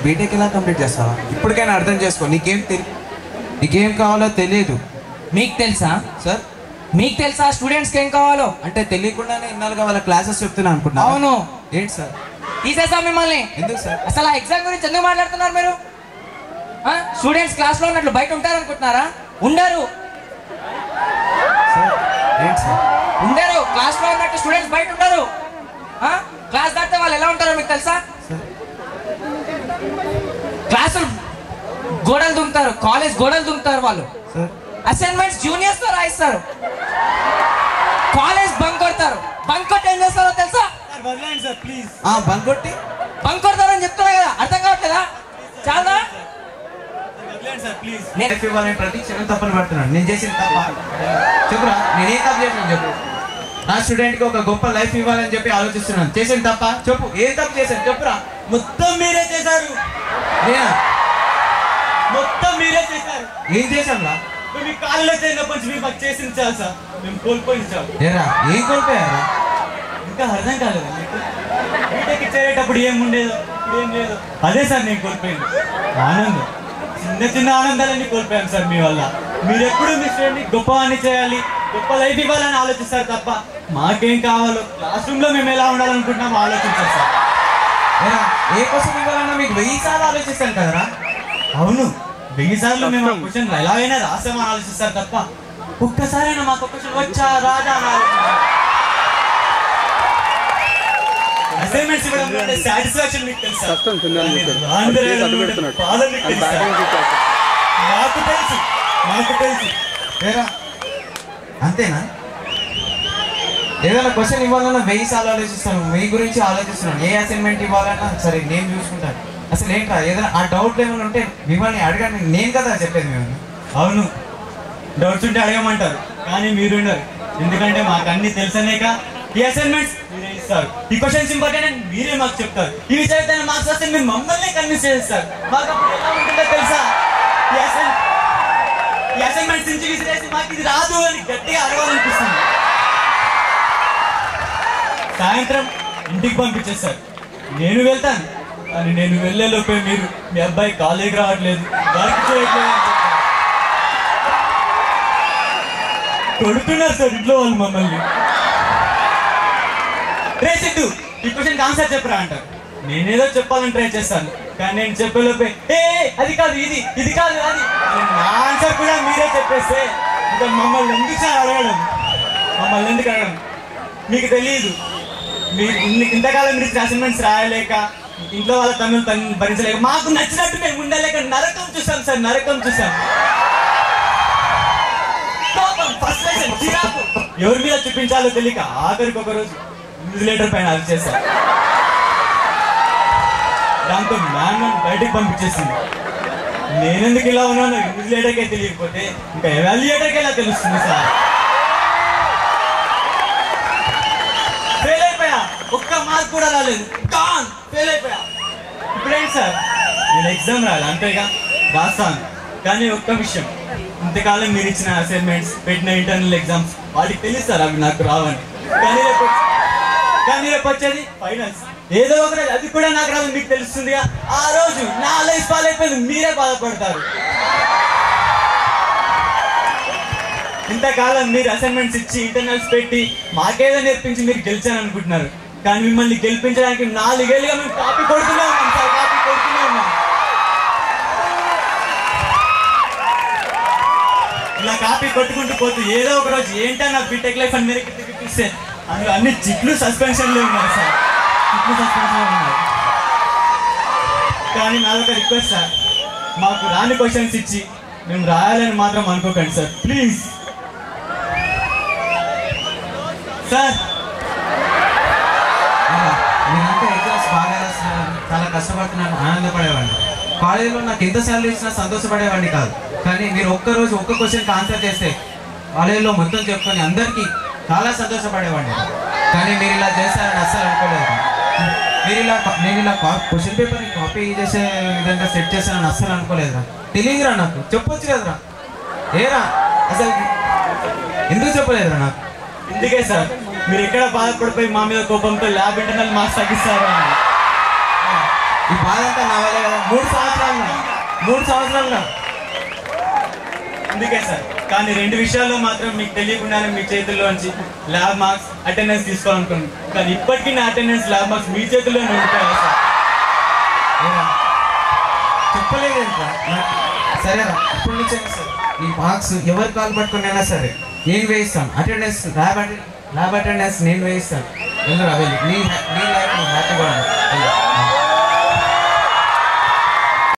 BTech ఎలా complete చేస్తావా? ఇప్పటికైనా అర్థం చేసుకో. నీకేం కావాలో తెలియదు. మీకు తెలుసా సార్? మీకు తెలుసా స్టూడెంట్స్కి ఏం కావాలో? అంటే తెలియకుండానే ఇన్నాళ్ళుగా వాళ్ళ క్లాసెస్ చెప్తున్నా అనుకుంటా. అవును. ఏంటి సార్? తీసేసా మిమ్మల్ని. ఎందుకు సార్? అసలు ఆ ఎగ్జామ్ గురించి ఎందుకు మాట్లాడుతున్నారు మీరు? స్టూడెంట్స్ క్లాస్లో ఉన్నట్లు బయట ఉంటారనుకుంటున్నారా? ఉండరు. ఏంటి సార్? ఉండరు. క్లాస్లో ఉన్నట్టు స్టూడెంట్స్ బయట ఉండరు. క్లాస్ దాటితే వాళ్ళు ఎలా ఉంటారో మీకు తెలుసా? క్లాసులు గోడలు దుంకుతారు, కాలేజ్ గోడలు దుంకుతారు వాళ్ళు. అసైన్మెంట్స్ జూనియర్స్ తో రాయిస్తారు. కాలేజ్ బంక్ కొడతారు. బంక్ కొట్టి ఏం చేస్తారో తెలుసా? బంక్ కొడతారని చెప్తున్నా కదా, అర్థం కావట్లేదా? చాలా ప్రతి క్షణం తప్పని పడుతున్నాను. నేను చేసిన తప్ప చెప్పురా, నేనేం తప్పు చేసాను చెప్పు. నా స్టూడెంట్ కి ఒక గొప్ప లైఫ్ ఇవ్వాలని చెప్పి ఆలోచిస్తున్నాను. చేసిన తప్ప చెప్పు, ఏం తప్పు చేశాను చెప్పురా. మొత్తం మీరే చేశారు. మొత్తం మీరే చేశారు. ఏం చేశాం రా? మీ కాళ్ళలో చేసినప్పటి నుంచి మాకు చేసింది చాలు సార్, మేము కోల్పోయింది చాలు. ఏం కోల్పోయారా? ఇంకా అర్థం కాలేదు. బీటెక్ చేరేటప్పుడు ఏముండేదో ఇప్పుడు ఏం లేదు. అదే సార్ నేను కోల్పోయింది ఆనందం. చిన్న చిన్న ఆనందాలన్నీ కోల్పోయాను సార్ మీ వల్ల. మీరు ఎప్పుడు మీ స్టూడెంట్ని గొప్పవాన్ని చేయాలి, గొప్ప లైఫ్ ఇవ్వాలని ఆలోచిస్తారు తప్ప మాకేం కావాలో, క్లాస్ రూమ్ లో మేము ఎలా ఉండాలనుకుంటున్నామో ఆలోచించారు సార్. ఏ క్వశ్చన్ ఇవ్వాలన్నా మీకు 1000 సార్లు ఆలోచిస్తాను కదరా? అవును, 1000 సార్లు మేము ఆ క్వశ్చన్ ఎలాగైనా రాసామని ఆలోచిస్తారు తప్ప ఒక్కసారైనా మాకు క్వశ్చన్ వచ్చా రాదా అని ఆలోచించారు. అసైన్మెంట్స్ ఇవ్వడం సాటిస్ఫాక్షన్ మీకు తెలుసా? మాకు తెలుసు. అంతేనా? ఏదైనా క్వశ్చన్ ఇవ్వాలన్నా 1000 సార్లు ఆలోచిస్తాను. మీ గురించి ఆలోచిస్తున్నాను. ఏ అసైన్మెంట్ ఇవ్వాలన్నా సరే నేను చూసుకుంటాను. అసలు ఏంట్రా, ఏదైనా ఆ డౌట్లు ఏమైనా ఉంటే మిమ్మల్ని అడగండి. నేను కదా చెప్పేది మేము. అవును, డౌట్స్ ఉంటే అడగమంటారు కానీ మీరు ఉండరు. ఎందుకంటే మాకు అన్ని తెలుసనేక ఈ అసైన్మెంట్స్ మీరే ఇస్తారు. ఈ క్వశ్చన్స్ ఇంపార్టెంట్ అని మీరే మాకు చెప్తారు. ఇవి చదివితే మార్క్స్ వస్తే మీరు మమ్మల్ని కన్విన్స్ చేస్తారు. మాకు అప్పుడు ఎలా ఉంటుందో తెలుసా? ఈ అసైన్మెంట్స్ నుంచి విసిరేసి మాకు ఇది రాదు అని గట్టిగా అడగాలనిపిస్తుంది. సాయంత్రం ఇంటికి పంపించేస్తారు. నేను వెళ్తాను కానీ నేను వెళ్ళేలోపే మీరు మీ అబ్బాయి కాలేజీకి రావట్లేదు, వర్క్ చేయట్లేదు అని చెప్తారు. కొడుతున్నారు సార్ ఇంట్లో వాళ్ళు మమ్మల్ని. రే సిద్ధు, ఈ క్వశ్చన్కి ఆన్సర్ చెప్పరా అంటారు. నేనేదో చెప్పాలని ట్రై చేస్తాను కానీ నేను చెప్పేలోపే అది కాదు ఇది కాదు అది. నా ఆన్సర్ కూడా మీరే చెప్పేస్తే ఇంకా మమ్మల్ని ఎందుకు సార్ అడగడం? మీకు తెలియదు. మీరు ఇంతకాలం మీరు అసైన్మెంట్స్ రాయలేక, ఇంట్లో వాళ్ళ తమిళ భరించలేక, మాకు నచ్చినట్టు మేము ఉండలేక నరకం చూసాం సార్, నరకం చూసాం. ఎవరి మీద చూపించాలో తెలియక ఆఖరికి ఒకరోజు ఇన్విజిలేటర్ పైన అది చేశారు. దాంతో మ్యామ్ బయటకు పంపించేసింది. నేనెందుకు ఇలా ఉన్నానో ఇన్విజిలేటర్కే తెలియకపోతే ఇంకా ఎవాల్యుయేటర్కి ఎలా తెలుస్తుంది సార్? ఫెయిల్ అయిపోయా, ఒక్క మార్క్ కూడా రాలేదు, ఫెయిల్ అయిపోయా. ఇప్పుడేంటి సార్, నేను ఎగ్జామ్ రాయాలి అంతేగా, రాస్తాను. కానీ ఒక్క విషయం, ఇంతకాలం మీరు ఇచ్చిన అసైన్మెంట్స్, పెట్టిన ఇంటర్నల్ ఎగ్జామ్స్ వాటికి తెలుస్తారు అవి నాకు రావని. కానీ రేపు వచ్చేది ఫైనల్స్, ఏదో ఒక రోజు అది కూడా నాకు రాదు మీకు తెలుస్తుందిగా. ఆ రోజు నా లైఫ్ పాలైపోయింది, మీరే బాధపడతారు. ఇంతకాలం మీరు అసైన్మెంట్స్ ఇచ్చి ఇంటర్నల్స్ పెట్టి మాకేదో నేర్పించి మీరు గెలిచాను అనుకుంటున్నారు. కానీ మిమ్మల్ని గెలిపించడానికి 4 ఏళ్ళుగా మేము కాపీ కొడుతూనే ఉన్నాం సార్, కాపీ కొడుతూనే ఉన్నాం. ఇలా కాపీ కొట్టుకుంటూ పోతూ ఏదో ఒక రోజు ఏంటన్నా బీటెక్ లైఫ్ అని మీరు తిరిగిస్తే అందులో అన్ని జిట్లు సస్పెన్షన్లో ఉన్నారు సార్, జిట్లు సస్పెన్షన్లో ఉన్నారు. కానీ నాదొక రిక్వెస్ట్ సార్, మాకు రాని క్వశ్చన్స్ ఇచ్చి మేము రాయాలని మాత్రం అనుకోకండి సార్, ప్లీజ్ సార్. నేనంతా ఎగ్జామ్స్ బాగా రాస్తున్నాను, చాలా కష్టపడుతున్నాను, ఆనందపడేవాడిని. కాలేజీలో నాకు ఎంత శాలరీ ఇచ్చినా సంతోషపడేవాడిని కాదు. కానీ మీరు ఒక్కరోజు ఒక్క క్వశ్చన్కి ఆన్సర్ చేస్తే కాలేజీలో మొత్తం చెప్పుకొని అందరికీ చాలా సంతోషపడేవాడిని. కానీ మీరు ఇలా చేస్తారని అస్సలు అనుకోలేదు. నేను ఇలా క్వశ్చన్ పేపర్ని కాపీ చేసే విధంగా సెట్ చేస్తానని అస్సలు అనుకోలేదురా. తెలియదురా, నాకు చెప్పొచ్చు కదరా. ఏరా అసలు ఎందుకు చెప్పలేదురా నాకు? ఇందుకే సార్ మీరు ఎక్కడ బాధపడిపోయి మా మీద కోపంతో ల్యాబ్ ఇంటర్నల్ మార్క్స్ తగ్గిస్తారు. ఈ బాధ అంతా నా వల్లే కదా. 3 సంవత్సరాలుగా. అందుకే సార్. కానీ 2 విషయాల్లో మాత్రం మీకు తెలియకుండానే మీ చేతుల్లోంచి ల్యాబ్ మార్క్స్ అటెండెన్స్ తీసుకోవాలనుకున్నాను. కానీ ఇప్పటికీ నా అటెండెన్స్ ల్యాబ్ మార్క్స్ మీ చేతుల్లోనే ఉంటాయా సార్? చెప్పలేదు సరేరా, ఇప్పుడు నుంచి సార్ ఈ మార్క్స్ ఎవరు కాల్ పట్టుకున్నా సరే నేను వేయిస్తాను. అటెండెన్స్ ల్యాబ్ అటెండెన్స్ నేను వేయిస్తాను. వెళ్ళరా వెళ్ళి నీ లైఫ్ నువ్వు హ్యాపీగా ఉండు.